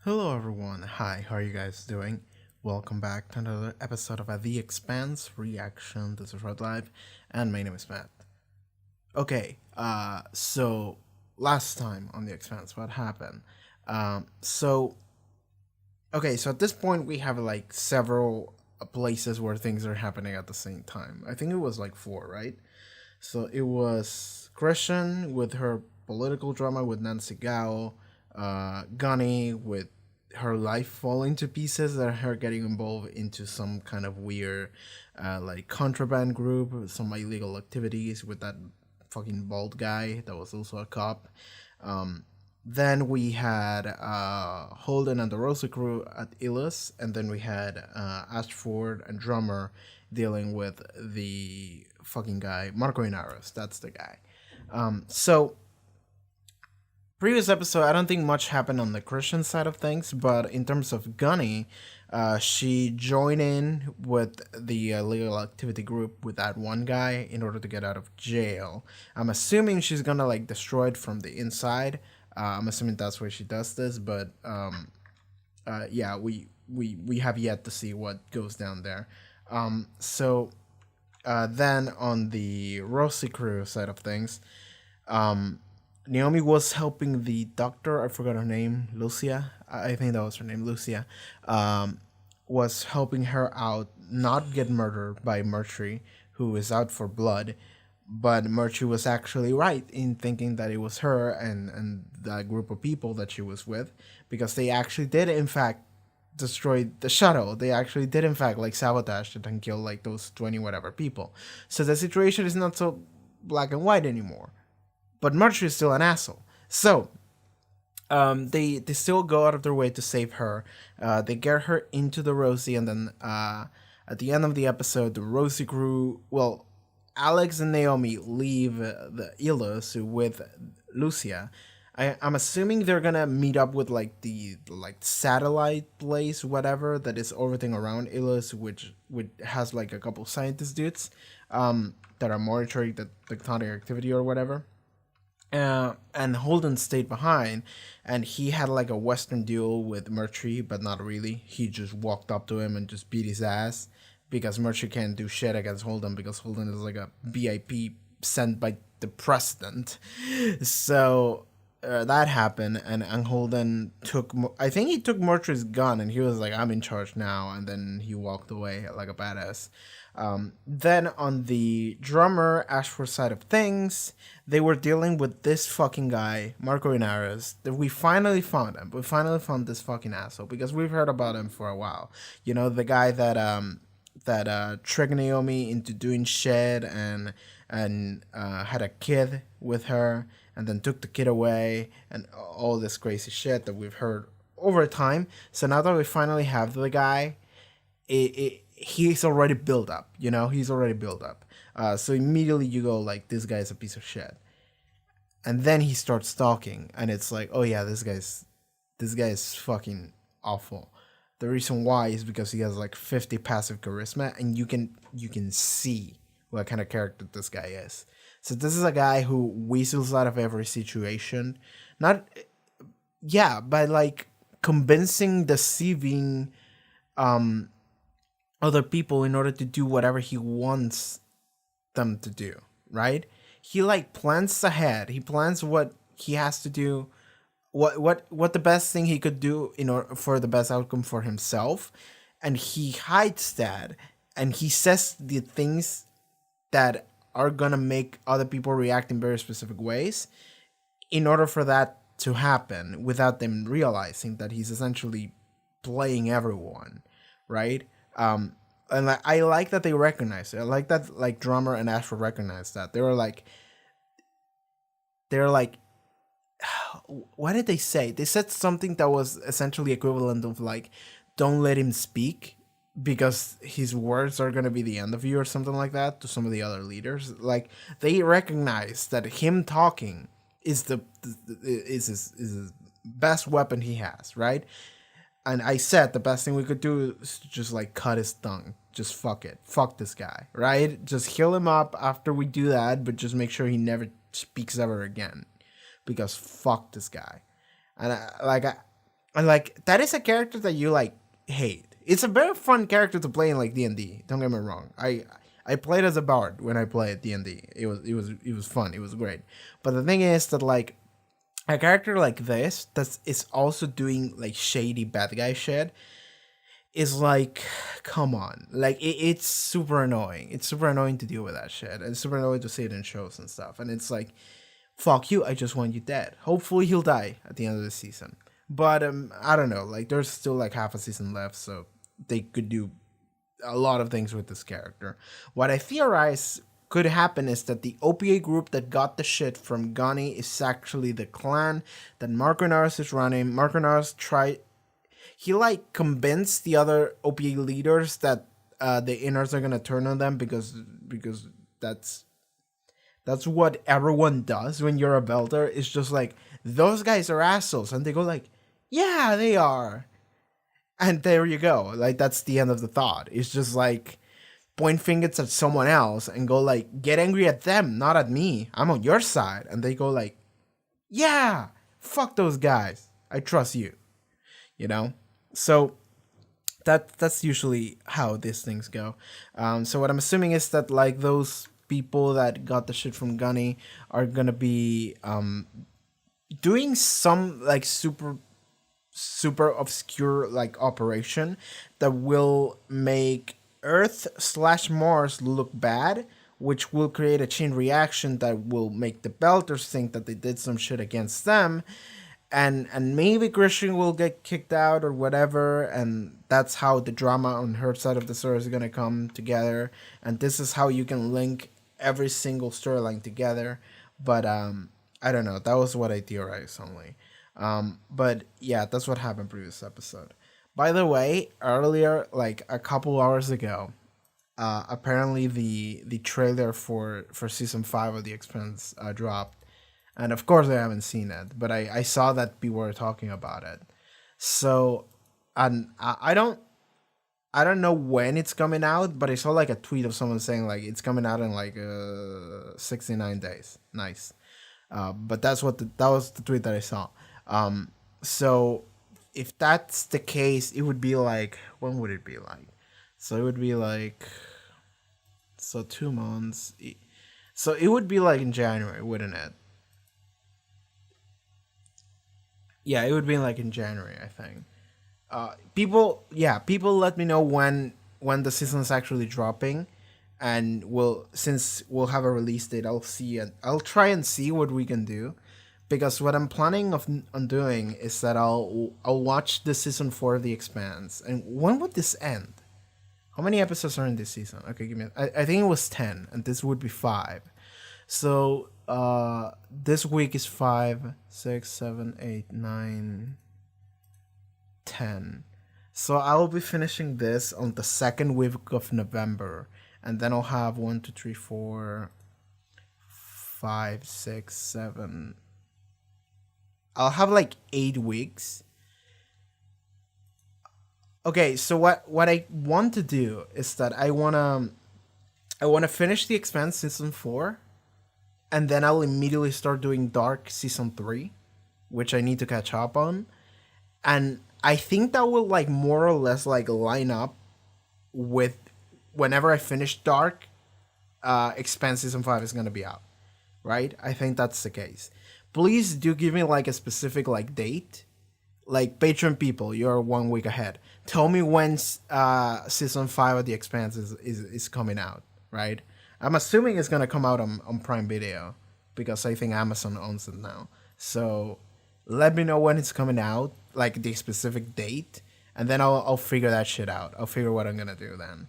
Hello, everyone. Hi, how are you guys doing? Welcome back to another episode of The Expanse Reaction. This is Red Live, and my name is Matt. So last time on The Expanse, what happened? Um, so, so at this point, we have like several places where things are happening at the same time. I think it was like four, right? So it was Christian with her political drama with Nancy Gao, Gunny with her life falling to pieces and her getting involved into some kind of weird like contraband group, some illegal activities with that fucking bald guy that was also a cop. Um, then we had Holden and the Rosa crew at Ilus, and then we had Ashford and Drummer dealing with the fucking guy Marco Inaros. That's the guy. So previous episode, I don't think much happened on the Christian side of things, but in terms of Gunny, she joined in with the legal activity group with that one guy in order to get out of jail. I'm assuming she's gonna like destroy it from the inside. I'm assuming that's where she does this, but yeah, we have yet to see what goes down there. Then on the Rossi crew side of things, um, Naomi was helping the doctor. I forgot her name, Lucia. I think that was her name, Lucia. Um, was helping her out, not get murdered by Mercury, who is out for blood. But Mercury was actually right in thinking that it was her and that group of people that she was with, because they actually did, in fact, destroy the shuttle. They actually did, in fact, like sabotage it and kill like those 20 whatever people. So the situation is not so black and white anymore. But Marjorie is still an asshole. So they still go out of their way to save her. They get her into the Rosie, and then at the end of the episode, the Rosie crew, well, Alex and Naomi leave the Ilus with Lucia. I'm assuming they're gonna meet up with like the like satellite place, whatever that is orbiting around Ilus, which has like a couple scientist dudes that are monitoring the tectonic activity or whatever. And Holden stayed behind, and he had like a Western duel with Mercury, but not really. He just walked up to him and just beat his ass because Mercury can't do shit against Holden because Holden is like a VIP sent by the president. So that happened, and Holden took. I think he took Mercury's gun, and he was like, "I'm in charge now," and then he walked away like a badass. Then on the drummer Ashford side of things, they were dealing with this fucking guy, Marco Inares. That we finally found him. We finally found this fucking asshole because we've heard about him for a while. You know, the guy that tricked Naomi into doing shit and had a kid with her and then took the kid away and all this crazy shit that we've heard over time. So now that we finally have the guy, he's already built up. You know, he's already built up. So immediately you go like, this guy's a piece of shit, and then he starts talking, and it's like, oh yeah, this guy's fucking awful. The reason why is because he has like 50 passive charisma, and you can see what kind of character this guy is. So this is a guy who weasels out of every situation, not yeah, by like convincing, deceiving um other people in order to do whatever he wants them to do, right? He like plans ahead. He plans what he has to do, what the best thing he could do in order for the best outcome for himself, and he hides that, and he says the things that are gonna make other people react in very specific ways in order for that to happen without them realizing that he's essentially playing everyone, right? And I like that they recognize it. I like that like drummer and Ashford recognized that. They were like what did they say? They said something that was essentially equivalent of like, don't let him speak because his words are gonna be the end of you or something like that to some of the other leaders. Like they recognize that him talking is his best weapon he has, right? And I said the best thing we could do is just like cut his tongue. Just fuck it. Fuck this guy, right? Just heal him up after we do that, but just make sure he never speaks ever again. Because fuck this guy. And And like that is a character that you like hate. It's a very fun character to play in like D&D. Don't get me wrong. I played as a bard when I played D&D. It was fun. It was great. But the thing is that like a character like this that is also doing like shady bad guy shit is like, come on, like it's super annoying. It's super annoying to deal with that shit. And it's super annoying to see it in shows and stuff. And it's like, fuck you, I just want you dead. Hopefully he'll die at the end of the season. But I don't know. Like there's still like half a season left, so they could do a lot of things with this character. What I theorize could happen is that the OPA group that got the shit from Gunny is actually the clan that Marco Naras is running. Marco Naras he like convinced the other OPA leaders that the inners are gonna turn on them because that's what everyone does when you're a belter. It's just like, those guys are assholes, and they go like, yeah, they are. And there you go. Like that's the end of the thought. It's just like point fingers at someone else and go like, get angry at them, not at me. I'm on your side. And they go like, yeah, fuck those guys. I trust you. You know? So that's usually how these things go. So what I'm assuming is that like those people that got the shit from Gunny are gonna be doing some like super obscure like operation that will make Earth/Mars look bad, which will create a chain reaction that will make the Belters think that they did some shit against them, and maybe Christian will get kicked out or whatever, and that's how the drama on her side of the story is gonna come together, and this is how you can link every single storyline together. But I don't know. That was what I theorized only. But yeah, that's what happened previous episode. By the way, earlier, like a couple hours ago, apparently the trailer for season 5 of The Expanse dropped, and of course I haven't seen it, but I saw that people were talking about it. So, and I don't know when it's coming out, but I saw like a tweet of someone saying like it's coming out in like 69 days. Nice. But that was the tweet that I saw. So if that's the case, it would be like, when would it be like? So it would be like, so 2 months. So it would be like in January, wouldn't it? Yeah, it would be like in January, I think. People let me know when the season's actually dropping, and since we'll have a release date, I'll try and see what we can do, because what I'm planning on doing is that I'll watch the season 4 of The Expanse. And when would this end? How many episodes are in this season? Okay, give me. I think it was 10, and this would be 5. So this week is 5, 6, 7, 8, 9, 10. So I'll be finishing this on the second week of November, and then I'll have 1, 2, 3, 4, 5, 6, 7. I'll have like 8 weeks. Okay, so what I want to do is that I wanna finish The Expanse season 4, and then I'll immediately start doing Dark season 3, which I need to catch up on, and I think that will like more or less like line up with whenever I finish Dark, Expanse season 5 is gonna be out, right? I think that's the case. Please do give me like a specific like date. Like Patreon people, you're 1 week ahead. Tell me when season 5 of The Expanse is coming out, right? I'm assuming it's gonna come out on Prime Video, because I think Amazon owns it now. So let me know when it's coming out, like the specific date, and then I'll figure that shit out. I'll figure what I'm gonna do then.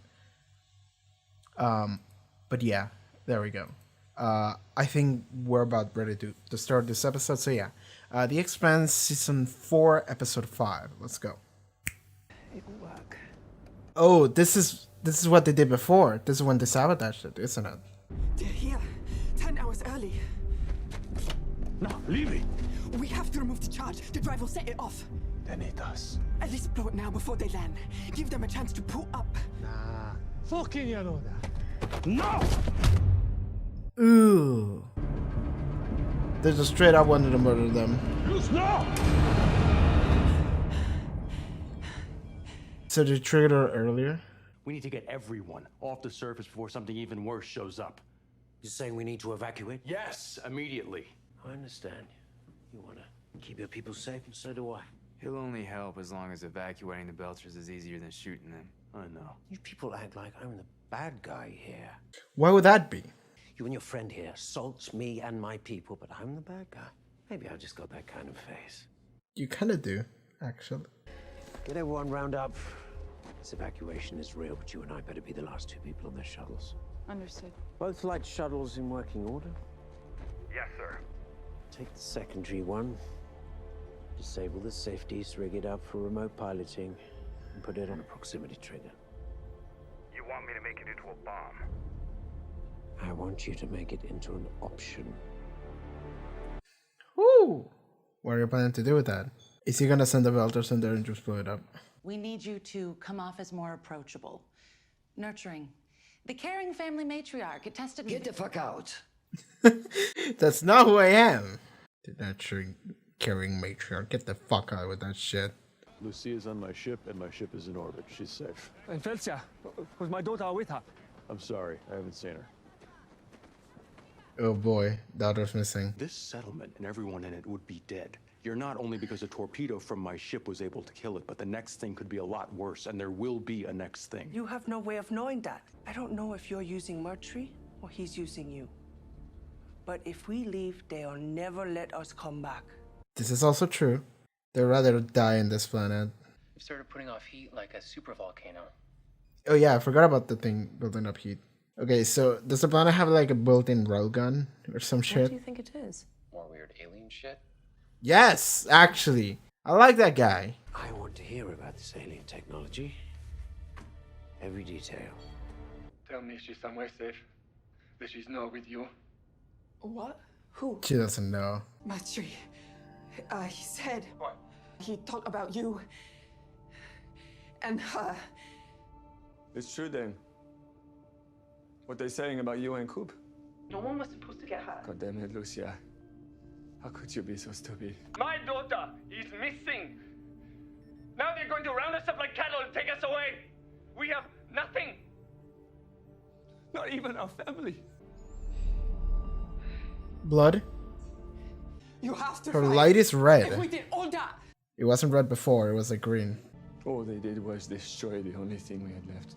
But yeah, there we go. I think we're about ready to start this episode. So yeah, The Expanse season 4 episode 5. Let's go. It will work. Oh, this is what they did before. This is when they sabotaged it, isn't it? They're here. 10 hours early. No, leave it. We have to remove the charge. The drive will set it off. Then it does. At least blow it now before they land. Give them a chance to pull up. Nah. Fucking Yaroda. No! Ooh. They just straight up wanted to murder them. Use no! So they triggered her earlier. We need to get everyone off the surface before something even worse shows up. You're saying we need to evacuate? Yes, immediately. I understand. You want to keep your people safe, and so do I. He'll only help as long as evacuating the Belchers is easier than shooting them. I know. You people act like I'm the bad guy here. Why would that be? You and your friend here assaults me and my people, but I'm the bad guy. Maybe I just got that kind of face. You kind of do, actually. Get everyone round up. This evacuation is real, but you and I better be the last two people on their shuttles. Understood. Both light shuttles in working order. Yes, sir. Take the secondary one. Disable the safeties, rig it up for remote piloting, and put it on a proximity trigger. You want me to make it into a bomb? I want you to make it into an option. Woo! What are you planning to do with that? Is he gonna send the Belters in there and just blow it up? We need you to come off as more approachable, nurturing. The caring family matriarch. It tested. Get the fuck out. That's not who I am. The nurturing, caring matriarch. Get the fuck out with that shit. Lucia's on my ship, and my ship is in orbit. She's safe. And Felcia, was my daughter with her? I'm sorry, I haven't seen her. Oh boy, daughter's missing. This settlement and everyone in it would be dead. You're not only because a torpedo from my ship was able to kill it, but the next thing could be a lot worse, and there will be a next thing. You have no way of knowing that. I don't know if you're using Mercury or he's using you. But if we leave, they'll never let us come back. This is also true. They'd rather die in this planet. We started putting off heat like a supervolcano. Oh yeah, I forgot about the thing building up heat. Okay, so does the planet have like a built-in railgun or some shit? What do you think it is? More weird alien shit? Yes, actually. I like that guy. I want to hear about this alien technology. Every detail. Tell me she's somewhere safe. That she's not with you. What? Who? She doesn't know. Mercury. He said. What? He talked about you. And her. It's true then. What they're saying about you and Coop. No one was supposed to get hurt. God damn it, Lucia. How could you be so stupid? My daughter is missing. Now they're going to round us up like cattle and take us away. We have nothing. Not even our family. Blood? You have to Her fight. light is If we red. did all that. It wasn't red before, it was like green. All they did was destroy the only thing we had left.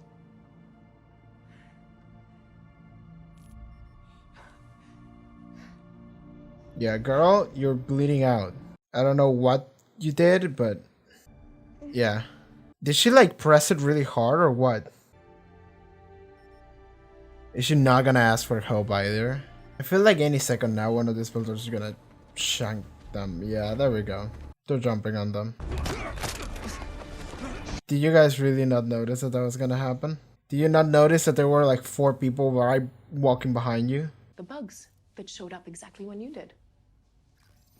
Yeah, girl, you're bleeding out. I don't know what you did, but yeah. Did she like press it really hard or what? Is she not gonna ask for help either? I feel like any second now one of these builders is gonna shank them. Yeah, there we go. They're jumping on them. Did you guys really not notice that was gonna happen? Did you not notice that there were like 4 people right walking behind you? The bugs that showed up exactly when you did.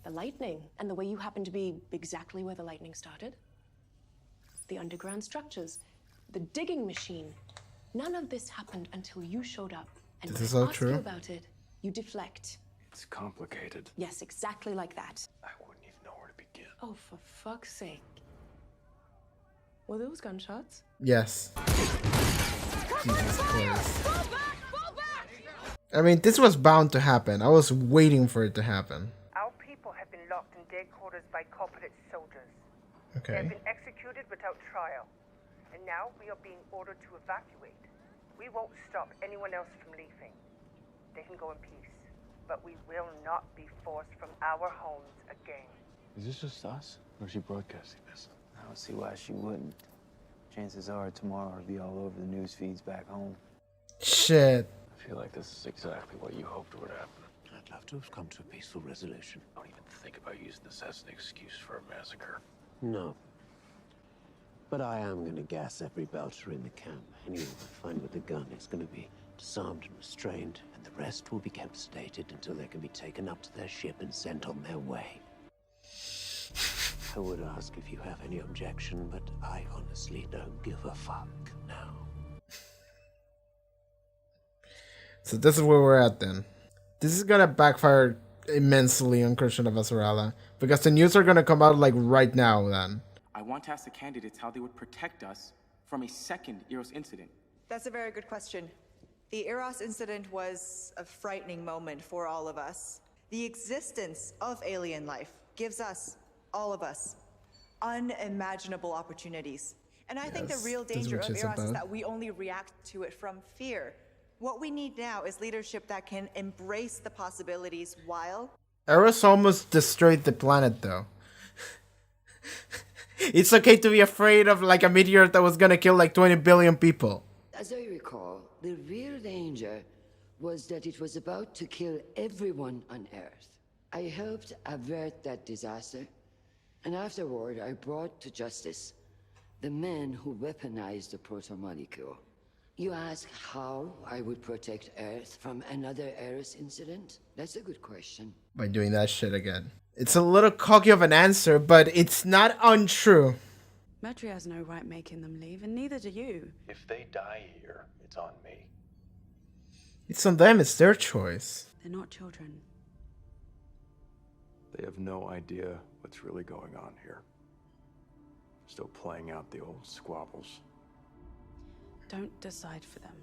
The lightning, and the way you happened to be exactly where the lightning started. The underground structures, the digging machine. None of this happened until you showed up. And This when is I all ask true. you about it, you deflect. It's complicated. Yes, exactly like that. I wouldn't even know where to begin. Oh, for fuck's sake. Were those gunshots? Yes. Jesus Christ. I mean, this was bound to happen. I was waiting for it to happen. Our people have been locked in dead quarters by corporate soldiers. They Okay. have been executed without trial. And now we are being ordered to evacuate. We won't stop anyone else from leaving. They can go in peace. But we will not be forced from our homes again. Is this just us? Or is she broadcasting this? I don't see why she wouldn't. Chances are tomorrow it'll be all over the news feeds back home. Shit. I feel like this is exactly what you hoped would happen. I'd love to have come to a peaceful resolution. Don't even think about using this as an excuse for a massacre. No. But I am going to gas every Belcher in the camp. Anyone I find with a gun is going to be disarmed and restrained, and the rest will be kept sedated until they can be taken up to their ship and sent on their way. I would ask if you have any objection, but I honestly don't give a fuck now. So this is where we're at then. This is gonna backfire immensely on Christian of Azarala, because the news are gonna come out like right now then. I want to ask the candidates how they would protect us from a second Eros incident? That's a very good question. The Eros incident was a frightening moment for all of us. The existence of alien life gives us, all of us, unimaginable opportunities. And I think the real danger of Eros is that we only react to it from fear. What we need now is leadership that can embrace the possibilities while... Eros almost destroyed the planet, though. It's okay to be afraid of like a meteor that was gonna kill like 20 billion people. As I recall, the real danger was that it was about to kill everyone on Earth. I helped avert that disaster, and afterward I brought to justice the men who weaponized the proto-molecule. You ask how I would protect Earth from another Eros incident? That's a good question. By doing that shit again. It's a little cocky of an answer, but it's not untrue. Mercury has no right making them leave, and neither do you. If they die here, it's on me. It's on them, it's their choice. They're not children. They have no idea what's really going on here. Still playing out the old squabbles. Don't decide for them.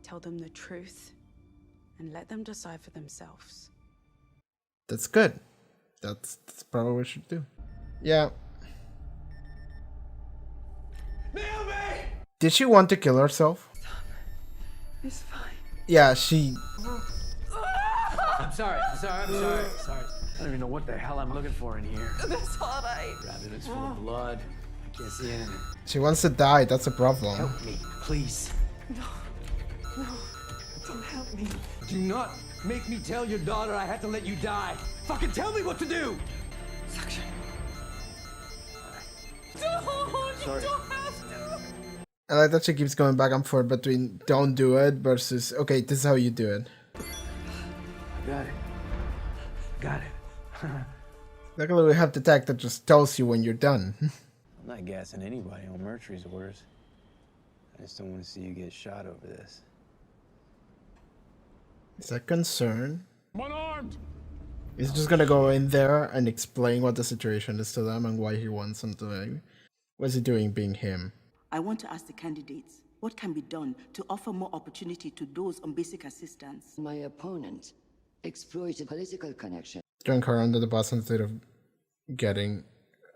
Tell them the truth, and let them decide for themselves. That's good. That's probably what we should do. Yeah. Naomi! Did she want to kill herself? It's fine. Yeah, she... I'm sorry. I don't even know what the hell I'm looking for in here. That's all right. Rabbits full of blood. I can't see anything. She wants to die, that's a problem. Help me, please. No, don't help me. Do not make me tell your daughter I had to let you die. Fucking tell me what to do! Suction. Don't! Sorry. You don't have to! I like that she keeps going back and forth between don't do it versus, okay, this is how you do it. Got it. Luckily we have the tech that just tells you when you're done. I'm not gassing anybody on Mercury's orders. I just don't want to see you get shot over this. Is that concern? Unarmed! He's just gonna go in there and explain what the situation is to them and why he wants them to leave. What's he doing being him? I want to ask the candidates, what can be done to offer more opportunity to those on basic assistance? My opponent exploited political connection. Throwing her under the bus instead of getting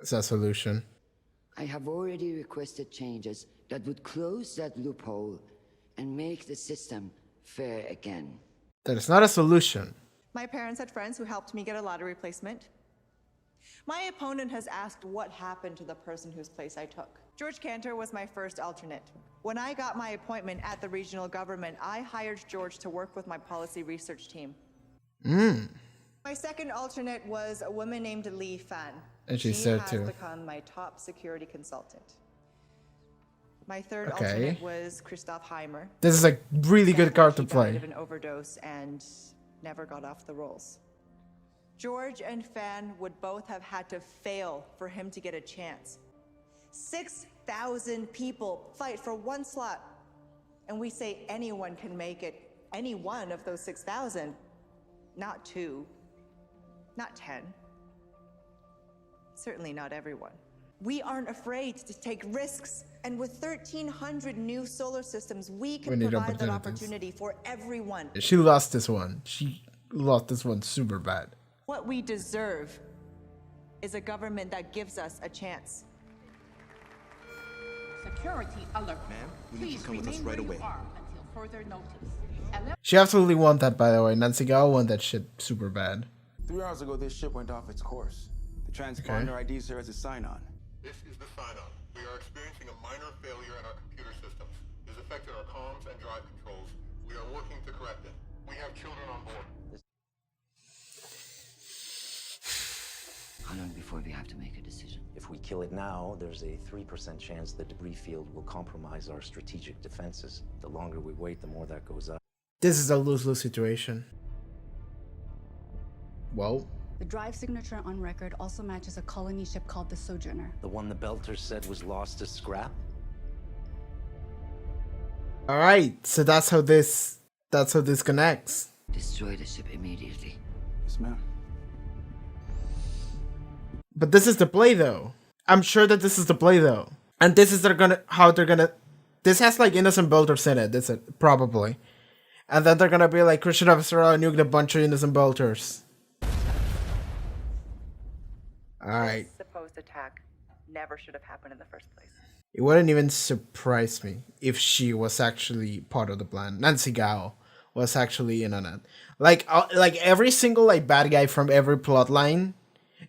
a solution. I have already requested changes that would close that loophole and make the system fair again. That is not a solution. My parents had friends who helped me get a lottery placement. My opponent has asked what happened to the person whose place I took. George Cantor was my first alternate. When I got my appointment at the regional government, I hired George to work with my policy research team. My second alternate was a woman named Lee Fan. And she said has too. become my top security consultant. My third alternate was Christoph Heimer. This is a really good card to He died play. of an overdose and never got off the rolls. George and Fan would both have had to fail for him to get a chance. 6,000 people fight for one slot, and we say anyone can make it. Any one of those 6,000, not 2, not 10. Certainly not everyone. We aren't afraid to take risks, and with 1,300 new solar systems, we can need provide that opportunities. opportunity for everyone. She lost this one. She lost this one super bad. What we deserve is a government that gives us a chance. Security alert. Ma'am, we need you to come with us right away. Until further notice. She absolutely won that, by the way. Nancy Gao won that shit super bad. 3 hours ago, this ship went off its course. The transponder ID serves as a sign-on. This is the sign-on. We are experiencing a minor failure in our computer systems. It has affected our comms and drive controls. We are working to correct it. We have children on board. How long before we have to make a decision? If we kill it now, there's a 3% chance the debris field will compromise our strategic defenses. The longer we wait, the more that goes up. This is a lose-lose situation. Well, the drive signature on record also matches a colony ship called the Sojourner. The one the Belter said was lost to scrap? alright, so that's how this connects. Destroy the ship immediately. Yes, ma'am. But this is the play though. I'm sure that this is the play though. And this is how they're gonna. This has like innocent builders in it. That's it, probably. And then they're gonna be like, Christian officer nuked a bunch of innocent builders. Alright. This supposed attack never should have happened in the first place. It wouldn't even surprise me if she was actually part of the plan. Nancy Gao was actually in on it. Like every single like bad guy from every plot line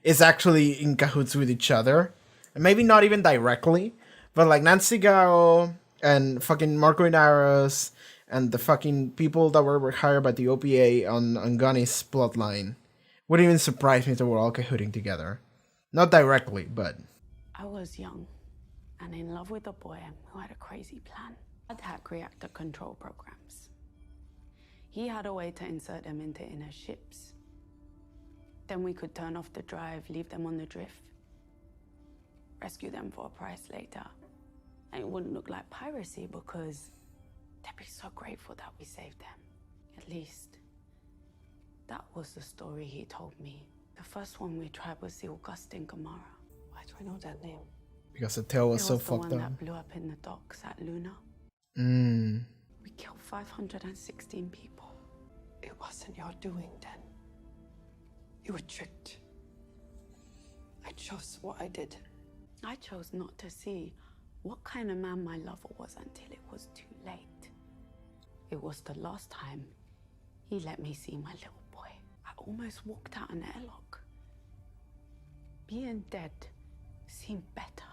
is actually in cahoots with each other. And maybe not even directly, but like Nancy Gao and fucking Marco Inaros and the fucking people that were hired by the OPA on Gunny's plotline. Wouldn't even surprise me if they were all cahooting together. Not directly, but... I was young and in love with a boy who had a crazy plan. I'd hack reactor control programs. He had a way to insert them into inner ships. Then we could turn off the drive, leave them on the drift, rescue them for a price later. And it wouldn't look like piracy because they'd be so grateful that we saved them. At least, that was the story he told me. The first one we tried was the Augustine Gamara. Why do I know that name? Because the tail was so the fucked one up. that blew up in the docks at Luna. We killed 516 people. It wasn't your doing then. You were tricked. I chose what I did. I chose not to see what kind of man my lover was until it was too late. It was the last time he let me see my little boy. I almost walked out an airlock. Being dead seemed better.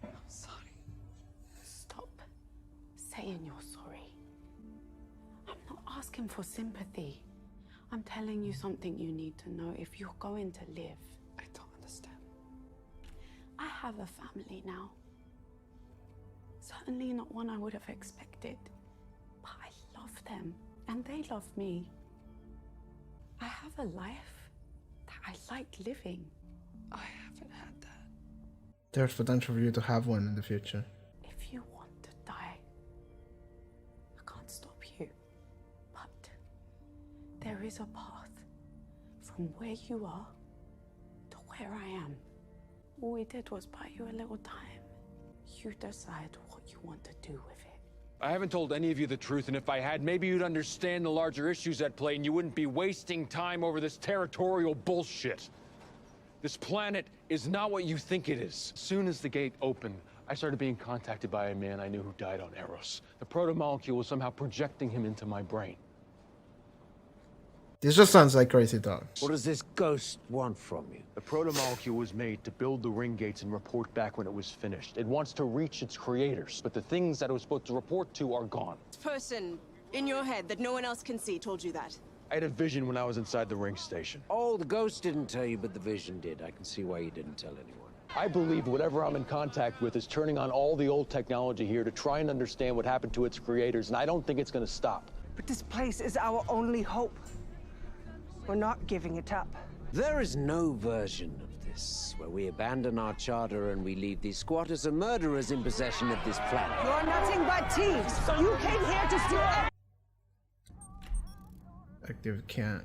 I'm sorry. Stop saying you're sorry. I'm not asking for sympathy. I'm telling you something you need to know if you're going to live. I don't understand. I have a family now. Certainly not one I would have expected. But I love them, and they love me. I have a life that I like living. I haven't had that. There's potential for you to have one in the future. If you want to die, I can't stop you. But there is a path from where you are to where I am. All we did was buy you a little time. You decide what you want to do with it. I haven't told any of you the truth, and if I had, maybe you'd understand the larger issues at play and you wouldn't be wasting time over this territorial bullshit. This planet is not what you think it is. As soon as the gate opened, I started being contacted by a man I knew who died on Eros. The proto-molecule was somehow projecting him into my brain. This just sounds like crazy talk. What does this ghost want from you? The proto-molecule was made to build the ring gates and report back when it was finished. It wants to reach its creators, but the things that it was supposed to report to are gone. This person in your head that no one else can see told you that. I had a vision when I was inside the ring station. Oh, the ghost didn't tell you, but the vision did. I can see why you didn't tell anyone. I believe whatever I'm in contact with is turning on all the old technology here to try and understand what happened to its creators, and I don't think it's going to stop. But this place is our only hope. We're not giving it up. There is no version of this where we abandon our charter and we leave these squatters and murderers in possession of this planet. You're nothing but thieves. You came here to steal. Active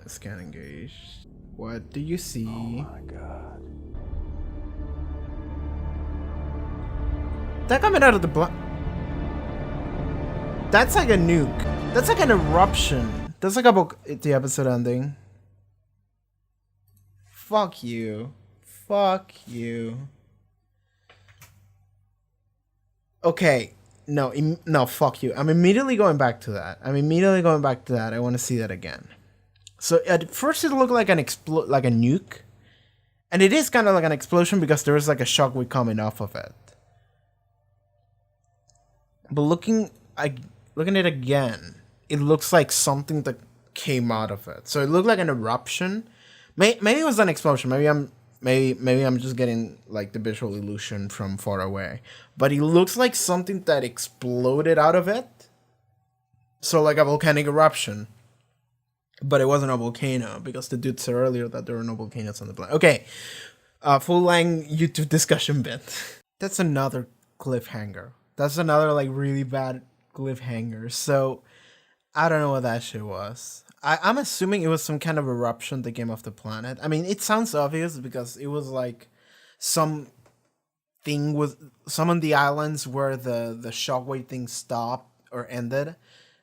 scan engaged. What do you see? Oh my god. That coming out of the block. That's like a nuke. That's like an eruption. That's like about the episode ending. Fuck you. Fuck you. Okay. No, no, fuck you. I'm immediately going back to that. I want to see that again. So at first it looked like an like a nuke. And it is kind of like an explosion because there is like a shockwave coming off of it. But looking at it again, it looks like something that came out of it. So it looked like an eruption. Maybe it was an explosion. Maybe I'm just getting like the visual illusion from far away. But it looks like something that exploded out of it. So like a volcanic eruption. But it wasn't a volcano because the dude said earlier that there were no volcanoes on the planet. Okay, full-length YouTube discussion bit. That's another cliffhanger. That's another like really bad cliffhanger. So I don't know what that shit was. I'm assuming it was some kind of eruption that came off the planet. I mean, it sounds obvious because it was like some thing was some of the islands where the shockwave thing stopped or ended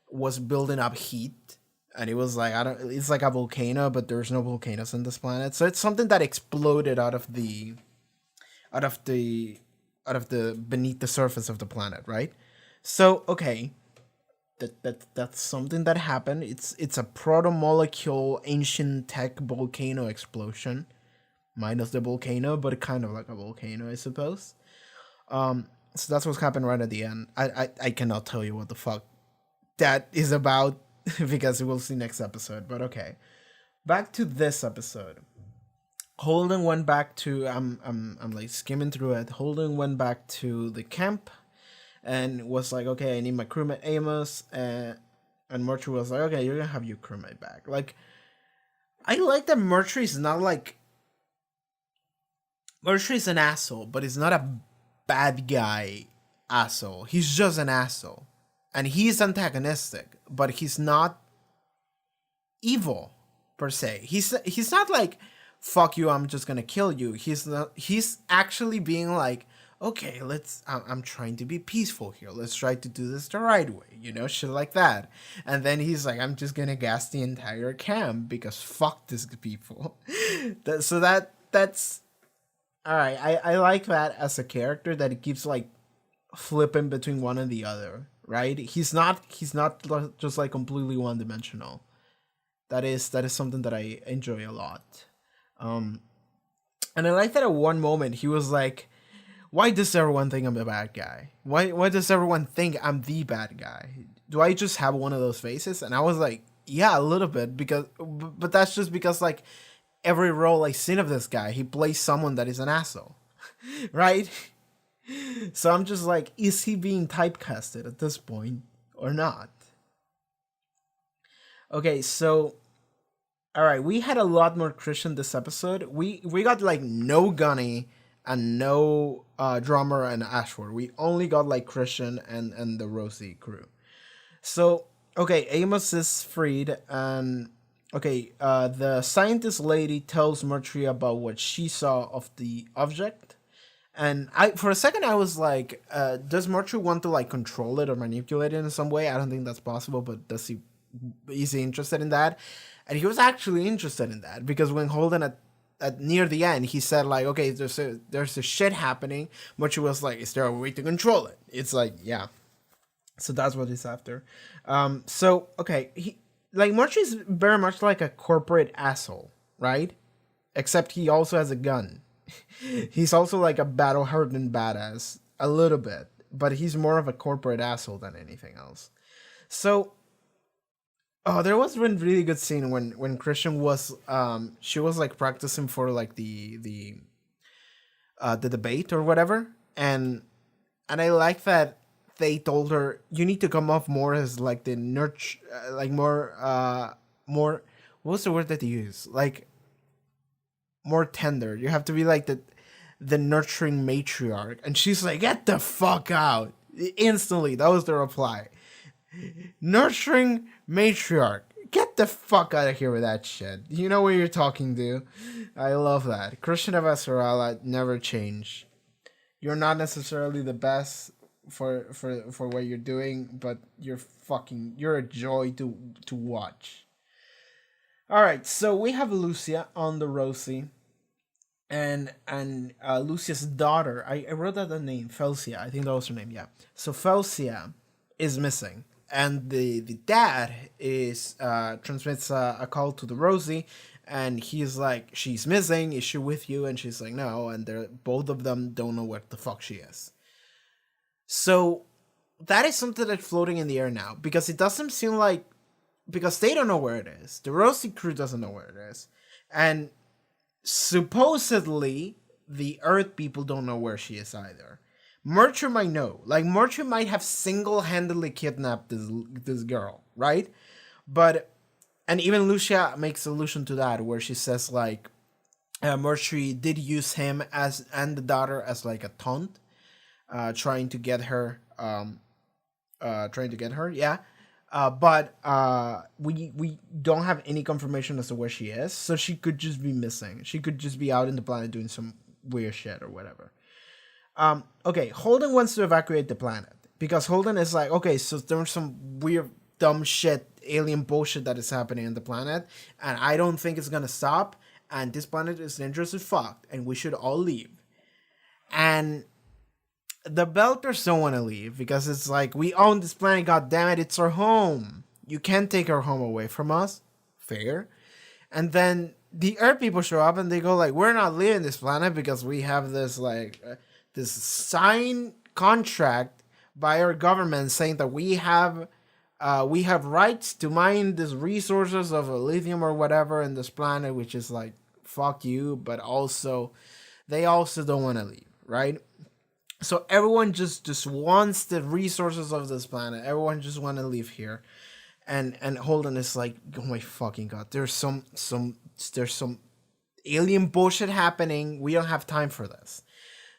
was building up heat, and it was like, I don't, it's like a volcano, but there's no volcanoes on this planet, so it's something that exploded out of the beneath the surface of the planet, right? So okay, that's something that happened. It's a proto molecule ancient tech volcano explosion, minus the volcano, but kind of like a volcano, I suppose. So that's what's happened right at the end. I cannot tell you what the fuck that is about because we'll see next episode. But okay, back to this episode. Holden went back to I'm like skimming through it. Holden went back to the camp and was like, okay, I need my crewmate Amos, and Mercury was like, okay, you're gonna have your crewmate back. Like, I like that Mercury's not like, Mercury's an asshole, but he's not a bad guy asshole. He's just an asshole, and he's antagonistic, but he's not evil per se. He's not like, fuck you, I'm just gonna kill you. He's actually being like, okay, I'm trying to be peaceful here. Let's try to do this the right way, shit like that. And then he's like, I'm just gonna gas the entire camp because fuck these people. That's all right. I like that as a character, that he keeps like flipping between one and the other, right? He's not just like completely one dimensional. That is something that I enjoy a lot. And I like that at one moment he was like, why does everyone think I'm a bad guy? Why does everyone think I'm the bad guy? Do I just have one of those faces? And I was like, yeah, a little bit, but that's just because like every role I've seen of this guy, he plays someone that is an asshole, right? So I'm just like, is he being typecasted at this point or not? Okay, so all right, we had a lot more Christian this episode. We got like no Gunny and no drummer and Ashford. We only got like Christian and the Rosie crew. So okay, Amos is freed, and okay, the scientist lady tells Mercury about what she saw of the object. And for a second I was like, does Mercury want to like control it or manipulate it in some way? I don't think that's possible, but is he interested in that? And he was actually interested in that, because when Holden at near the end, he said like, okay, there's a shit happening. Mercury was like, is there a way to control it? It's like, yeah. So that's what he's after. So okay, he like Mercury's very much like a corporate asshole, right? Except he also has a gun. He's also like a battle-hardened badass a little bit, but he's more of a corporate asshole than anything else. So there was one really good scene when Christian was she was like practicing for like the debate or whatever, and I like that they told her, you need to come off more as like the nurture, like more what's the word that they use, like more tender. You have to be like the nurturing matriarch. And she's like, get the fuck out instantly. That was the reply. Nurturing matriarch, get the fuck out of here with that shit. You know what you're talking to. I love that. Christian Avasarala, never change. You're not necessarily the best for what you're doing, but you're a joy to watch. All right, so we have Lucia on the Rosie, and Lucia's daughter. I wrote that the name, Felcia. I think that was her name. Yeah. So Felcia is missing, and the dad is transmits a call to the Rosie, and he's like, she's missing. Is she with you? And she's like, no. And both of them don't know where the fuck she is. So that is something that's floating in the air now, because it doesn't seem like, because they don't know where it is. The Rosie crew doesn't know where it is. And supposedly, the Earth people don't know where she is either. Mercury might know. Like, Mercury might have single-handedly kidnapped this girl, right? And even Lucia makes allusion to that, where she says, like, Mercury did use him and the daughter as, like, a taunt, trying to get her, yeah. But we don't have any confirmation as to where she is, so she could just be missing. She could just be out in the planet doing some weird shit or whatever. Okay, Holden wants to evacuate the planet because Holden is like, okay, so there's some weird, dumb shit, alien bullshit that is happening on the planet, and I don't think it's gonna stop. And this planet is dangerous as fuck, and we should all leave. And the Belters don't want to leave because it's like, we own this planet, god damn it, it's our home. You can't take our home away from us. Fair. And then the Earth people show up and they go like, we're not leaving this planet because we have this like this signed contract by our government saying that we have rights to mine these resources of lithium or whatever in this planet, which is like, fuck you, but also they also don't want to leave, right? So everyone just wants the resources of this planet. Everyone just want to live here. And Holden is like, oh my fucking god, there's some alien bullshit happening. We don't have time for this.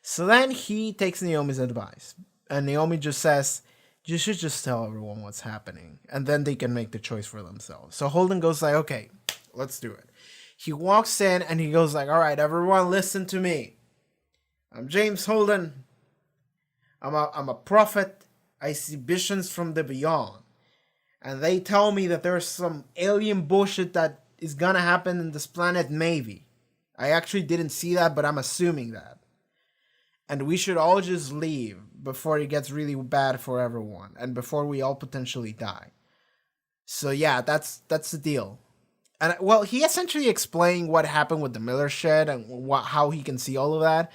So then he takes Naomi's advice. And Naomi just says, you should just tell everyone what's happening. And then they can make the choice for themselves. So Holden goes like, okay, let's do it. He walks in and he goes like, all right, everyone listen to me. I'm James Holden. I'm a prophet. I see visions from the beyond. And they tell me that there's some alien bullshit that is gonna happen in this planet, maybe. I actually didn't see that, but I'm assuming that. And we should all just leave before it gets really bad for everyone. And before we all potentially die. So yeah, that's the deal. And well, he essentially explained what happened with the Miller shed and how he can see all of that.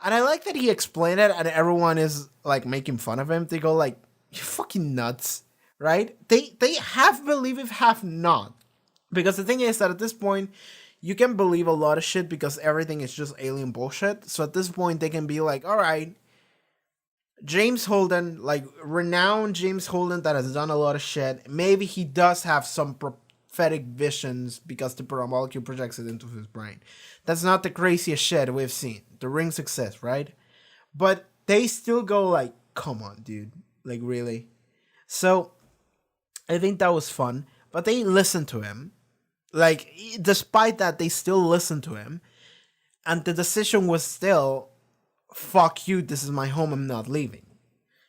And I like that he explained it and everyone is like making fun of him. They go like, you're fucking nuts, right? They half believe it, half not. Because the thing is that at this point, you can believe a lot of shit because everything is just alien bullshit. So at this point, they can be like, all right, James Holden, like renowned James Holden that has done a lot of shit. Maybe he does have some prophetic visions because the molecule projects it into his brain. That's not the craziest shit we've seen. The rings exist, right? But they still go like, come on, dude. Like, really? So I think that was fun. But they listened to him. Like, despite that, they still listened to him. And the decision was still, fuck you, this is my home, I'm not leaving.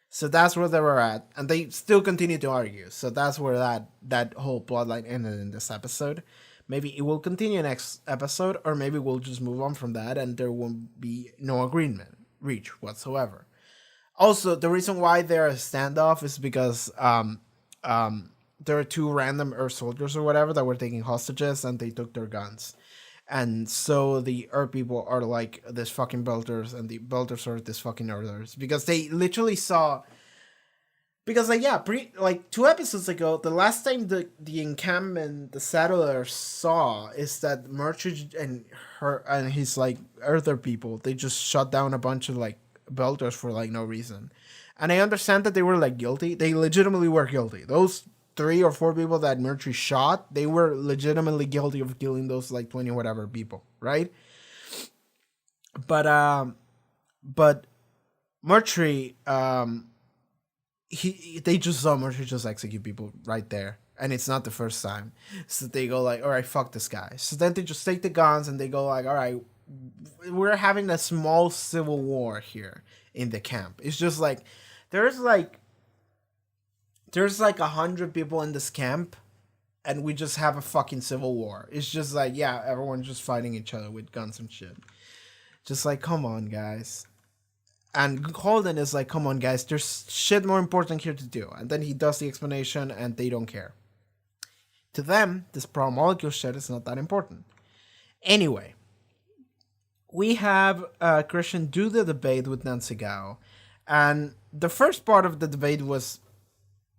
So that's where they were at. And they still continue to argue. So that's where that whole plotline ended in this episode. Maybe it will continue next episode, or maybe we'll just move on from that and there won't be no agreement reached whatsoever. Also, the reason why they're a standoff is because there are two random Earth soldiers or whatever that were taking hostages and they took their guns. And so the Earth people are like this fucking Belters and the Belters are this fucking Earthers. Because they literally saw... Because like, yeah, 2 episodes ago, the last time the encampment, the settlers saw is that Merchant and his like Earther people, they just shut down a bunch of like Belters for like no reason. And I understand that they were like guilty. They legitimately were guilty. Those 3 or 4 people that Mercury shot, they were legitimately guilty of killing those like 20 whatever people, right? But Mercury, they just saw Mercury just execute people right there. And it's not the first time. So they go like, all right, fuck this guy. So then they just take the guns and they go like, all right, we're having a small civil war here in the camp. It's just like, there's like 100 people in this camp and we just have a fucking civil war. It's just like, yeah, everyone's just fighting each other with guns and shit. Just like, come on, guys. And Holden is like, come on, guys, there's shit more important here to do. And then he does the explanation and they don't care. To them, this molecule shit is not that important. Anyway, we have Christian do the debate with Nancy Gao. And the first part of the debate was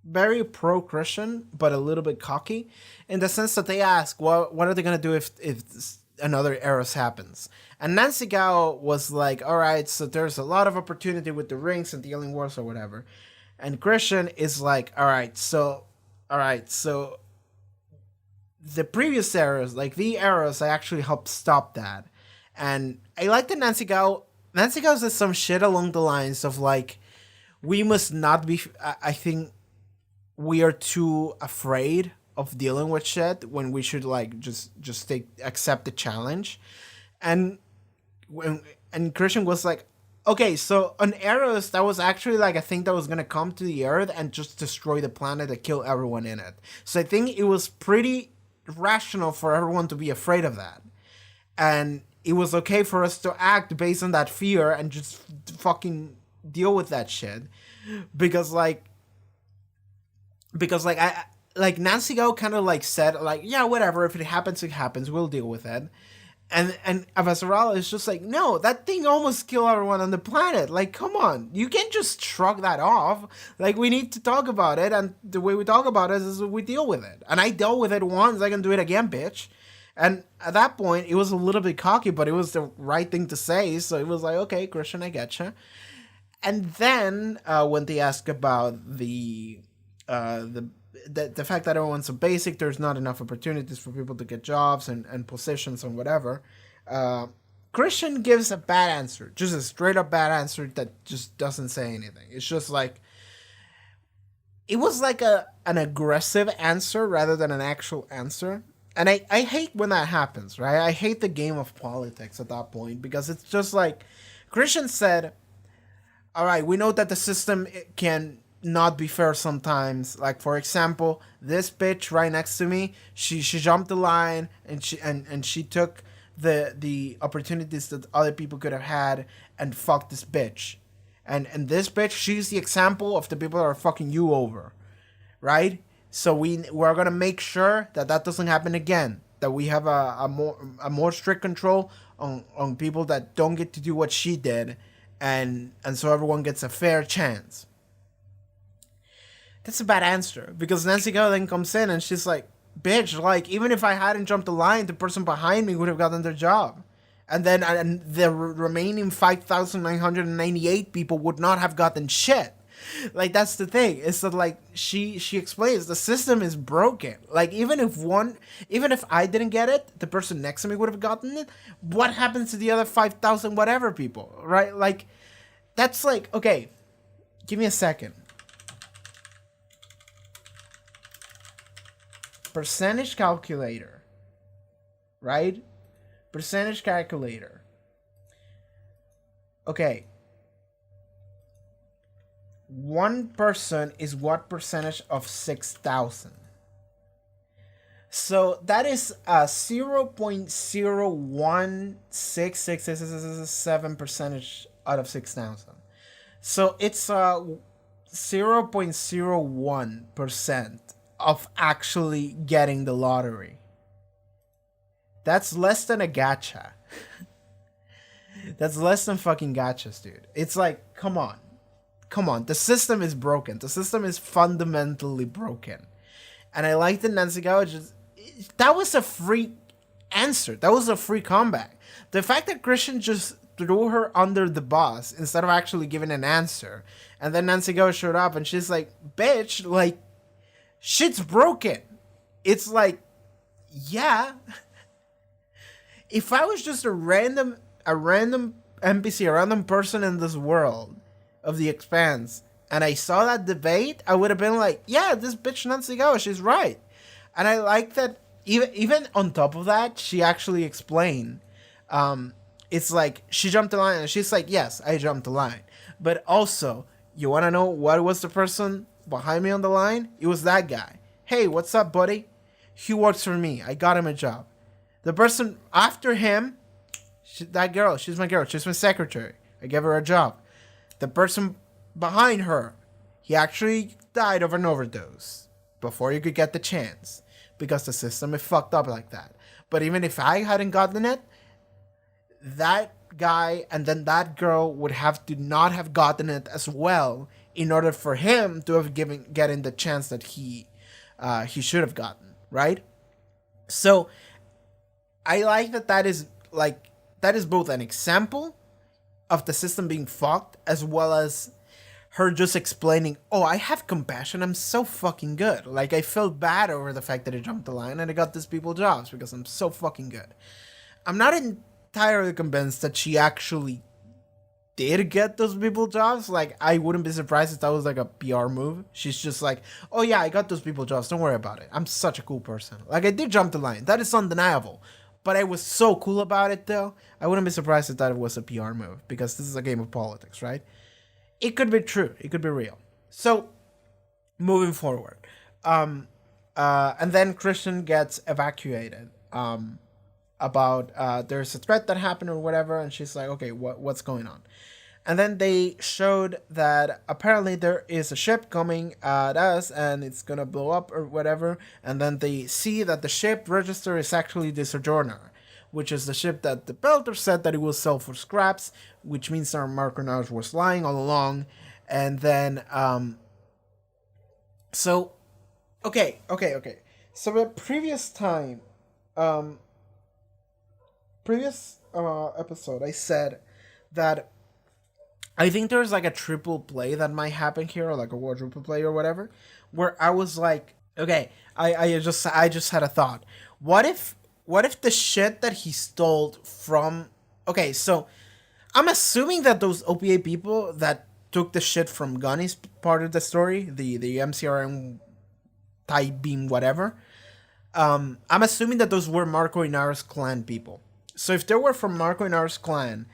very pro-Christian, but a little bit cocky, in the sense that they ask, well, what are they going to do if another Eros happens? And Nancy Gao was like, all right, so there's a lot of opportunity with the rings and the alien wars or whatever. And Christian is like, all right, so the previous Eros, like the Eros, I actually helped stop that. And I like that Nancy Gao says some shit along the lines of like, we must not be, I think we are too afraid of dealing with shit when we should like just accept the challenge. And Christian was like, Okay, so on Eros, that was actually like a thing that was gonna come to the Earth and just destroy the planet and kill everyone in it. So I think it was pretty rational for everyone to be afraid of that. And it was okay for us to act based on that fear and just fucking deal with that shit. Because I like Nancy Go kind of like said like, yeah, whatever, if it happens, it happens, we'll deal with it. And Avasarala is just like, no, that thing almost killed everyone on the planet. Like, come on, you can't just shrug that off. Like, we need to talk about it, and the way we talk about it is we deal with it. And I dealt with it once, I can do it again, bitch. And at that point, it was a little bit cocky, but it was the right thing to say. So it was like, okay, Christian, I getcha. And then when they ask about the fact that everyone's so basic, there's not enough opportunities for people to get jobs and positions and whatever. Christian gives a bad answer, just a straight up bad answer that just doesn't say anything. It's just like, it was like an aggressive answer rather than an actual answer. And I hate when that happens, right? I hate the game of politics at that point, because it's just like, Christian said, all right, we know that the system can not be fair sometimes. Like, for example, this bitch right next to me, she jumped the line and she took the opportunities that other people could have had and fucked this bitch. And this bitch, she's the example of the people that are fucking you over, right? So we're gonna make sure that doesn't happen again. That we have a more strict control on people that don't get to do what she did, and so everyone gets a fair chance. That's a bad answer, because Nancy Gao then comes in and she's like, bitch, like, even if I hadn't jumped the line, the person behind me would have gotten their job. And then the remaining 5,998 people would not have gotten shit. Like, that's the thing. It's that, like, she explains the system is broken. Like, even if I didn't get it, the person next to me would have gotten it. What happens to the other 5,000 whatever people, right? Like, that's like, okay, give me a second. Percentage calculator, right? Percentage calculator. Okay. 1% is what percentage of 6,000? So that is 0.01667 percentage out of 6,000. So it's 0.01% of actually getting the lottery. That's less than a gacha. That's less than fucking gachas, dude. It's like, come on. The system is broken. The system is fundamentally broken. And I like that Nancy Gao just... That was a free answer. That was a free comeback. The fact that Christian just threw her under the bus instead of actually giving an answer. And then Nancy Gao showed up and she's like, bitch, like, shit's broken. It's like, yeah. If I was just a random NPC, a random person in this world of the Expanse, and I saw that debate, I would have been like, yeah, this bitch Nancy Gao, she's right. And I like that even on top of that, she actually explained. It's like, she jumped the line, and she's like, yes, I jumped the line. But also, you want to know what was the person behind me on the line? It was that guy. Hey, what's up, buddy? He works for me. I got him a job. The person after him, that girl, she's my girl. She's my secretary. I gave her a job. The person behind her, he actually died of an overdose before you could get the chance, because the system is fucked up like that. But even if I hadn't gotten it, that guy and then that girl would have to not have gotten it as well in order for him to have getting the chance that he should have gotten, right? So I like that is both an example of the system being fucked, as well as her just explaining, oh, I have compassion, I'm so fucking good. Like, I felt bad over the fact that I jumped the line and I got these people jobs because I'm so fucking good. I'm not entirely convinced that she actually did get those people jobs. Like, I wouldn't be surprised if that was like a PR move. She's just like, oh yeah, I got those people jobs, don't worry about it. I'm such a cool person. Like, I did jump the line. That is undeniable. But I was so cool about it, though. I wouldn't be surprised if that was a PR move, because this is a game of politics, right? It could be true. It could be real. So, moving forward. And then Christian gets evacuated. About there's a threat that happened or whatever, and she's like, okay, what's going on? And then they showed that apparently there is a ship coming at us and it's gonna blow up or whatever. And then they see that the ship register is actually the Sojourner, which is the ship that the Belter said that it will sell for scraps, which means our Marconaurs was lying all along. And then, so, okay. So the previous time, episode, I said that I think there's like a triple play that might happen here, or like a quadruple play or whatever, where I was like, okay, I just had a thought. What if the shit that he stole from, okay, so I'm assuming that those OPA people that took the shit from Gunny's part of the story, the MCRM type beam whatever, I'm assuming that those were Marco Inara's clan people. So if they were from Marco Inara's clan,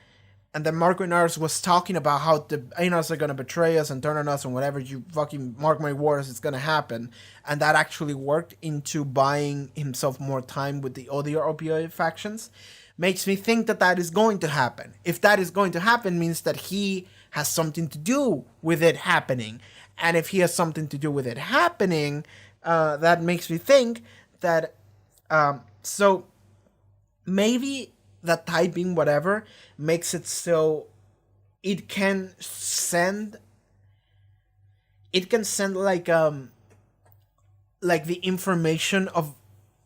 and then Marco Inaros was talking about how the Ainos are going to betray us and turn on us and whatever, you fucking mark my words, it's going to happen. And that actually worked into buying himself more time with the other opioid factions, makes me think that that is going to happen. If that is going to happen, means that he has something to do with it happening. And if he has something to do with it happening, that makes me think that, so maybe that typing whatever makes it so it can send like the information of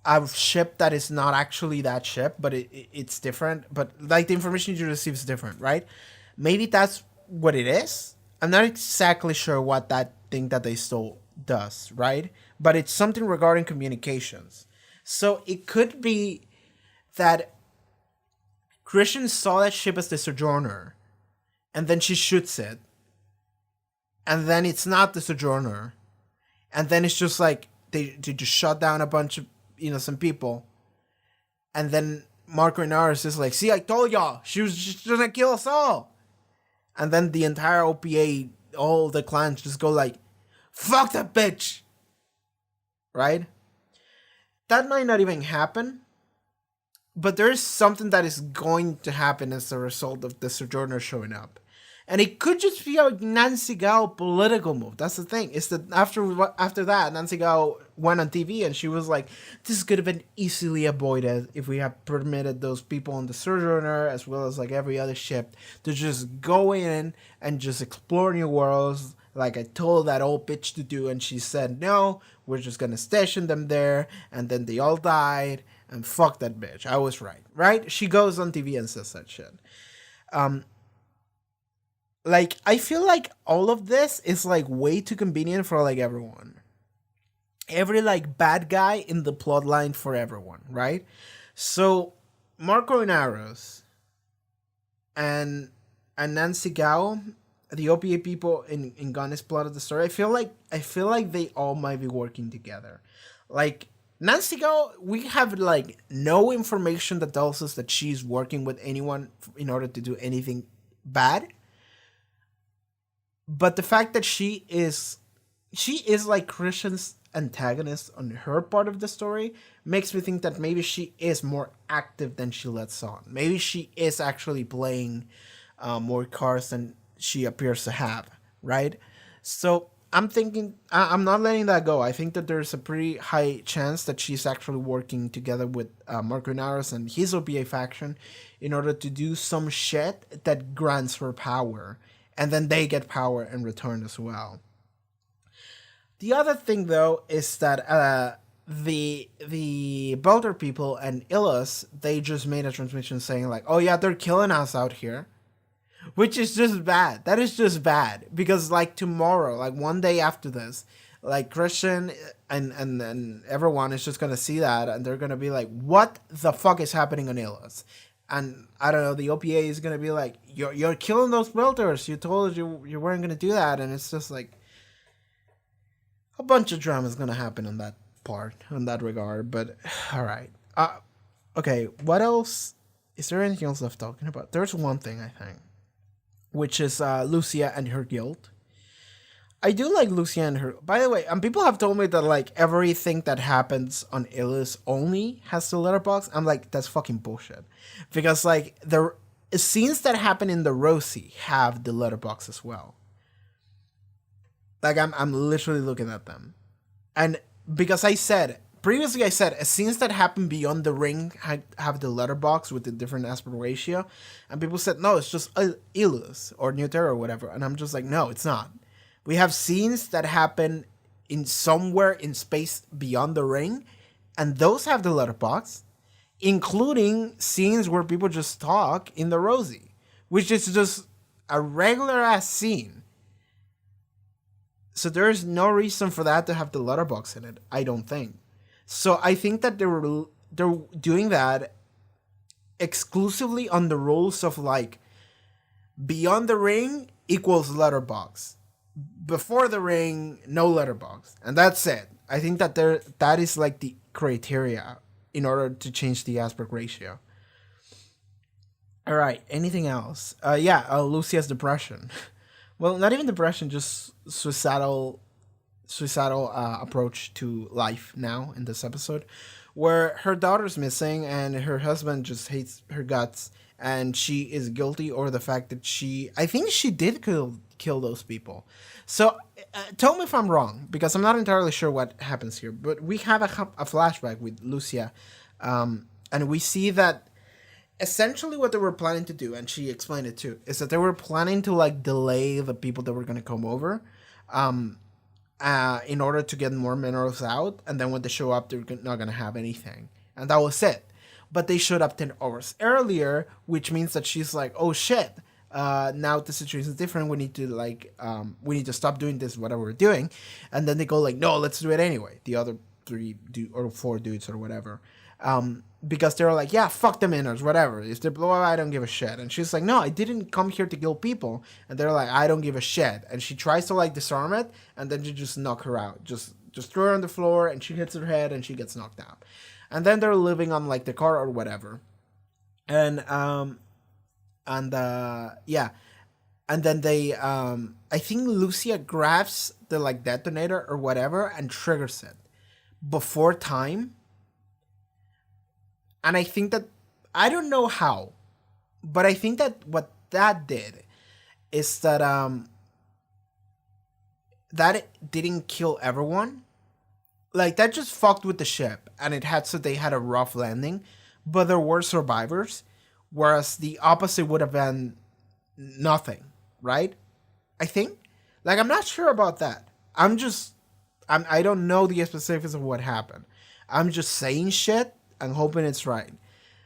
a ship that is not actually that ship, but it's different, but like the information you receive is different, right? Maybe that's what it is. I'm not exactly sure what that thing that they stole does, right? But it's something regarding communications. So it could be that Christian saw that ship as the Sojourner, and then she shoots it, and then it's not the Sojourner, and then it's just like they just shot down a bunch of innocent people, and then Marco Inaris is like, see, I told y'all, she was just gonna kill us all, and then the entire OPA, all the clans just go like, fuck that bitch, right? That might not even happen. But there is something that is going to happen as a result of the Sojourner showing up. And it could just be a Nancy Gao political move. That's the thing. Is that after that, Nancy Gao went on TV and she was like, this could have been easily avoided if we had permitted those people on the Sojourner, as well as like every other ship, to just go in and just explore new worlds, like I told that old bitch to do. And she said, no, we're just going to station them there. And then they all died. And fuck that bitch. I was right? She goes on TV and says that shit. Like, I feel like all of this is, like, way too convenient for, like, everyone. Every, like, bad guy in the plot line for everyone, right? So, Marco Inaros and Nancy Gao, the OPA people in Gunny's plot of the story, I feel like they all might be working together. Like, Nancy Gao, we have like no information that tells us that she's working with anyone in order to do anything bad. But the fact that she is like Christian's antagonist on her part of the story makes me think that maybe she is more active than she lets on. Maybe she is actually playing more cards than she appears to have, right? So I'm thinking, I'm not letting that go. I think that there's a pretty high chance that she's actually working together with Marco Inaros and his OPA faction in order to do some shit that grants her power. And then they get power in return as well. The other thing, though, is that the Belter people and Illos, they just made a transmission saying like, oh yeah, they're killing us out here. Which is just bad. That is just bad. Because, like, tomorrow, like, one day after this, like, Christian and everyone is just going to see that, and they're going to be like, what the fuck is happening on Illos? And, I don't know, the OPA is going to be like, you're killing those builders. You told us you weren't going to do that. And it's just, like, a bunch of drama is going to happen on that part, in that regard. But, all right. Okay, what else? Is there anything else left talking about? There's one thing, I think, which is Lucia and her guild. I do like Lucia and her. By the way, people have told me that like everything that happens on Illus only has the letterbox. I'm like, that's fucking bullshit, because like the scenes that happen in the Rosie have the letterbox as well. Like I'm literally looking at them, and because I said previously, I said scenes that happen beyond the ring have the letterbox with the different aspect ratio, and people said no, it's just Illus or New Terra or whatever, and I'm just like, no, it's not. We have scenes that happen in somewhere in space beyond the ring, and those have the letterbox, including scenes where people just talk in the Rosie, which is just a regular ass scene. So there is no reason for that to have the letterbox in it, I don't think. So I think that they're doing that exclusively on the rules of like beyond the ring equals letterbox. Before the ring, no letterbox, and that's it. I think that that is like the criteria in order to change the aspect ratio. All right, anything else? Lucia's depression. Well, not even depression, just suicidal approach to life now in this episode, where her daughter's missing and her husband just hates her guts, and she is guilty over the fact that I think she did kill those people. So tell me if I'm wrong, because I'm not entirely sure what happens here, but we have a flashback with Lucia, and we see that essentially what they were planning to do, and she explained it too, is that they were planning to like delay the people that were going to come over in order to get more minerals out, and then when they show up, they're not going to have anything. And that was it. But they showed up 10 hours earlier, which means that she's like, oh shit, now the situation is different. We need to stop doing this, whatever we're doing. And then they go like, no, let's do it anyway. The other 4 dudes or whatever. Because they're like, yeah, fuck the minerals, whatever. If they blow up, I don't give a shit. And she's like, no, I didn't come here to kill people. And they're like, I don't give a shit. And she tries to like disarm it, and then you just knock her out. Just throw her on the floor, and she hits her head, and she gets knocked out. And then they're living on like the car or whatever. And then they I think Lucia grabs the like detonator or whatever and triggers it before time. And I think that, I don't know how, but I think that what that did is that that it didn't kill everyone. Like, that just fucked with the ship, and they had a rough landing, but there were survivors, whereas the opposite would have been nothing, right? I think. Like, I'm not sure about that. I don't know the specifics of what happened. I'm just saying shit and hoping it's right.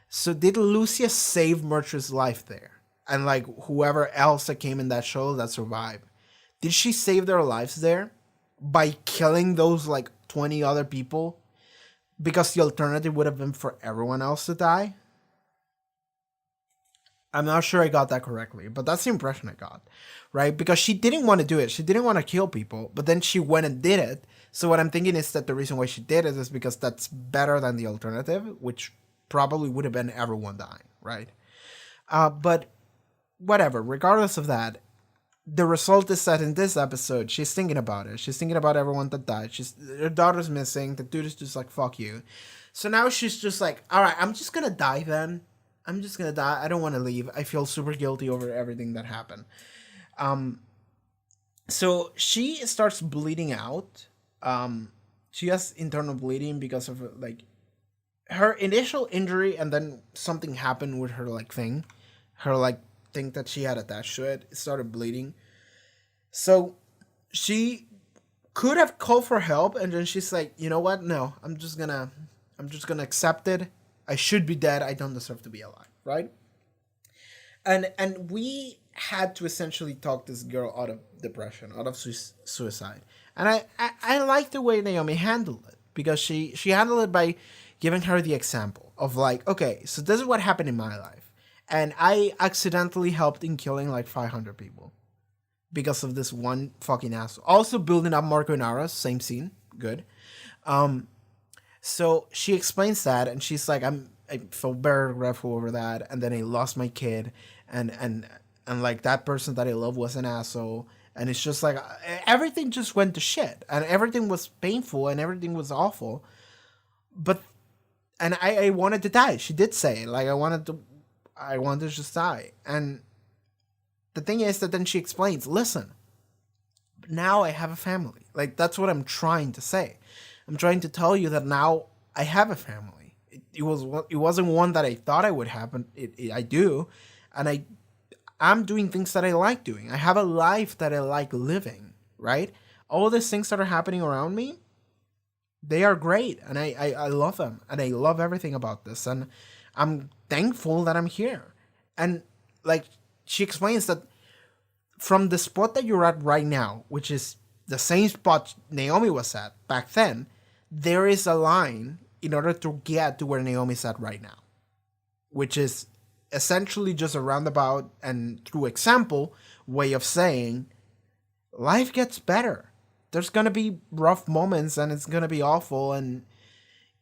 So did Lucia save Murtra's life there? And like whoever else that came in that show that survived, did she save their lives there by killing those like 20 other people? Because the alternative would have been for everyone else to die. I'm not sure I got that correctly, but that's the impression I got, right? Because she didn't want to do it. She didn't want to kill people, but then she went and did it. So what I'm thinking is that the reason why she did it is because that's better than the alternative, which probably would have been everyone dying, right? But whatever, regardless of that, the result is that in this episode, she's thinking about it. She's thinking about everyone that died. Her daughter's missing. The dude is just like, fuck you. So now she's just like, all right, I'm just going to die then. I'm just going to die. I don't want to leave. I feel super guilty over everything that happened. So she starts bleeding out. She has internal bleeding because of like her initial injury, and then something happened with her like thing. Her like thing that she had attached to it started bleeding. So she could have called for help, and then she's like, you know what? No, I'm just gonna accept it. I should be dead. I don't deserve to be alive, right? And we had to essentially talk this girl out of depression, out of suicide. And I like the way Naomi handled it, because she handled it by giving her the example of like, okay, so this is what happened in my life. And I accidentally helped in killing like 500 people because of this one fucking asshole. Also building up Marco Inaros, same scene, good. So she explains that, and she's like, I felt very regretful over that, and then I lost my kid, and like that person that I love was an asshole, and it's just like everything just went to shit, and everything was painful, and everything was awful, but and I wanted to die. She did say like I wanted to just die, and the thing is that then she explains, listen, now I have a family. Like that's what I'm trying to say. I'm trying to tell you that now I have a family. It wasn't one that I thought I would have, but I do, and I'm doing things that I like doing. I have a life that I like living, right? All these things that are happening around me, they are great, and I love them, and I love everything about this, and I'm thankful that I'm here. And like she explains that from the spot that you're at right now, which is the same spot Naomi was at back then, there is a line in order to get to where Naomi's at right now, which is essentially just a roundabout and through example way of saying life gets better. There's gonna be rough moments, and it's gonna be awful, and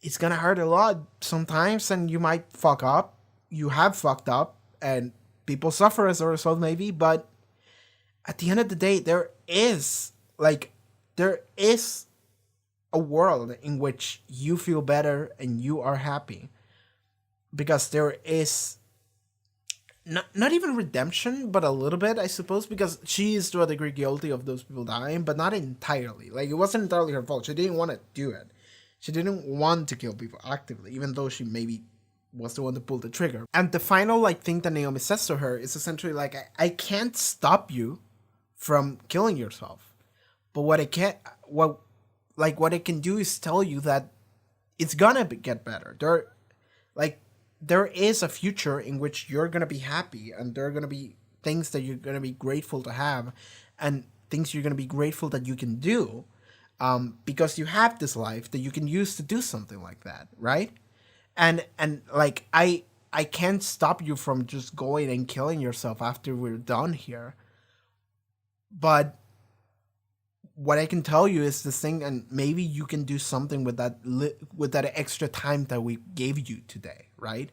it's gonna hurt a lot sometimes, and you might fuck up. You have fucked up, and people suffer as a result maybe, but at the end of the day, there is a world in which you feel better and you are happy, because there is not even redemption, but a little bit, I suppose, because she is to a degree guilty of those people dying, but not entirely. Like, it wasn't entirely her fault. She didn't want to do it. She didn't want to kill people actively, even though she maybe was the one to pull the trigger. And the final thing that Naomi says to her is essentially like, I can't stop you from killing yourself, but what I can do is tell you that it's gonna get better. There is a future in which you're gonna be happy, and there are gonna be things that you're gonna be grateful to have, and things you're gonna be grateful that you can do, because you have this life that you can use to do something like that, right? And like I can't stop you from just going and killing yourself after we're done here, but what I can tell you is this thing, and maybe you can do something with that extra time that we gave you today, right?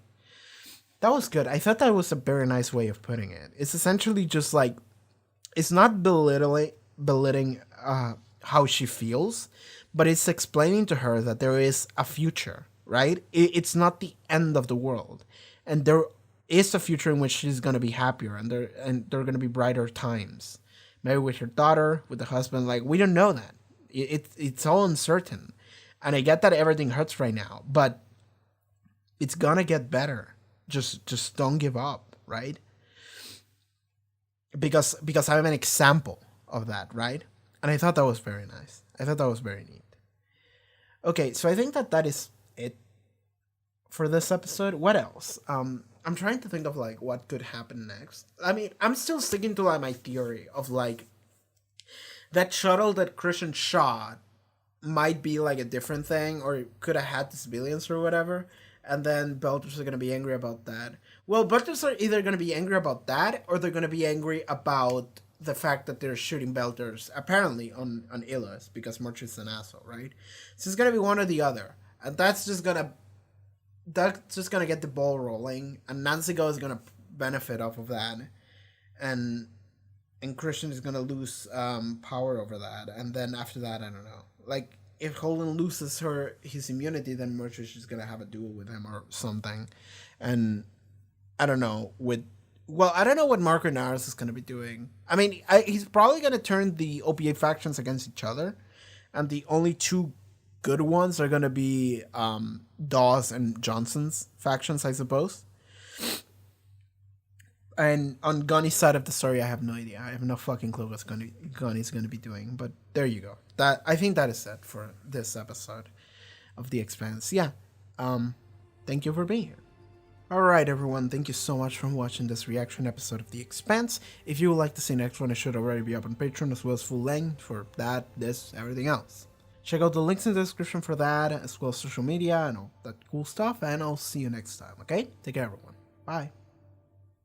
That was good. I thought that was a very nice way of putting it. It's essentially just like, it's not belittling how she feels, but it's explaining to her that there is a future, right? It's not the end of the world, and there is a future in which she's gonna be happier, and there are gonna be brighter times. Maybe with her daughter, with the husband, like, we don't know that. It's all uncertain. And I get that everything hurts right now, but it's gonna get better. Just don't give up, right? Because I'm an example of that, right? And I thought that was very nice. I thought that was very neat. Okay, so I think that is it for this episode. What else? I'm trying to think of like what could happen next. I mean, I'm still sticking to like my theory of like that shuttle that Christian shot might be like a different thing, or it could have had the civilians or whatever, and then Belters are gonna be angry about that. Well, Belters are either gonna be angry about that, or they're gonna be angry about the fact that they're shooting Belters apparently on Ilus because Murch is an asshole, right? So it's gonna be one or the other, and that's just gonna get the ball rolling, and Nancy Go is gonna benefit off of that, and Christian is gonna lose power over that, and then after that, I don't know. Like, if Holden loses his immunity, then Murch is gonna have a duel with him or something, and I don't know. I don't know what Marco Naras is gonna be doing. I mean, he's probably gonna turn the OPA factions against each other, and the only two good ones are gonna be Dawes and Johnson's factions, I suppose. And on Gunny's side of the story, I have no idea. I have no fucking clue what Gunny's gonna be doing. But there you go. I think that is it for this episode of The Expanse. Yeah. Thank you for being here. Alright everyone, thank you so much for watching this reaction episode of The Expanse. If you would like to see the next one, it should already be up on Patreon, as well as full length for that, this, everything else. Check out the links in the description for that, as well as social media and all that cool stuff, and I'll see you next time, okay? Take care everyone. Bye.